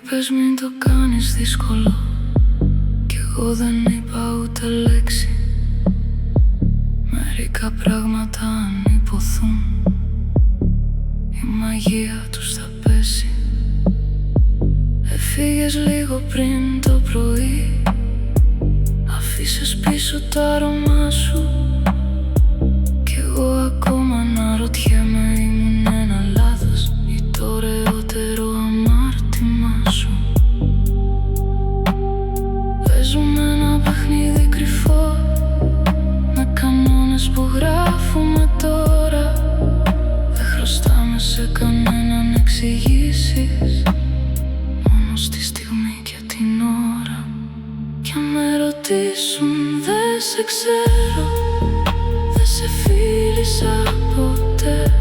είπες μην το κάνεις δύσκολο, κι εγώ δεν είπα ούτε λέξη. Μερικά πράγματα αν υποθούν, η μαγεία τους θα πέσει. Έφυγες λίγο πριν το πρωί, αφήσες πίσω το άρωμά σου. Κι εγώ ακόμα αναρωτιέμαι, ήμουν ένα λάθος ή το ωραιότερο αμάρτημά σου. Παίζουμε ένα παιχνίδι κρυφό, με κανόνες που γράφουμε τώρα. Δεν χρωστάμε σε κανέναν εξηγήσεις, μόνο στη στιγμή και την ώρα. Κι αν με ρωτήσουν δεν σε ξέρω, δεν σε φίλησα ποτέ.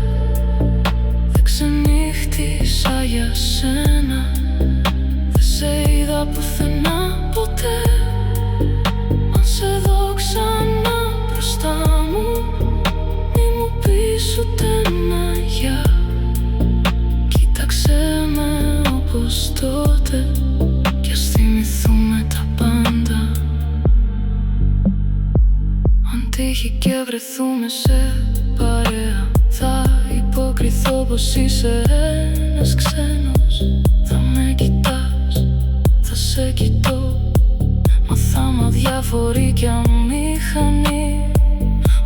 Δεν ξενύχτησα για σένα, δεν σε είδα πουθενά ποτέ. Αν σε δω ξανά μπροστά μου, μη μου πεις ούτε ένα γεια. Κοίταξε με όπως τότε κι ας θυμηθούμε τα πάντα. Αν τύχει και βρεθούμε σε παρέα, θα υποκριθώ πως είσαι ένας ξένος. Θα με κοιτάς, θα σε κοιτώ, μα θα είμαι αδιάφορη κι αμήχανη.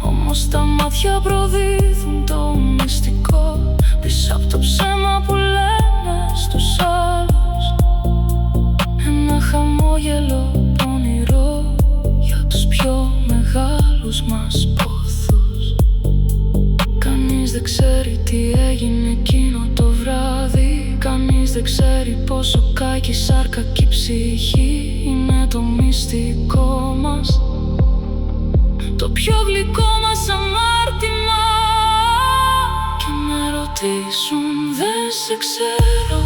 Όμως τα μάτια προδίδουν το μυστικό, πίσω απ' το ψέμα που λένε στους άλλους. Ένα χαμόγελο πονηρό για τους πιο μεγάλους μας πόθους. Κανείς δεν ξέρει τι έγινε εκείνο το βράδυ, κανείς δεν ξέρει πόσο κάκι η σάρκα και η ψυχή. Είναι το μυστικό μας, το πιο γλυκό μας αμάρτημα. Και με ρωτήσουν δεν σε ξέρω,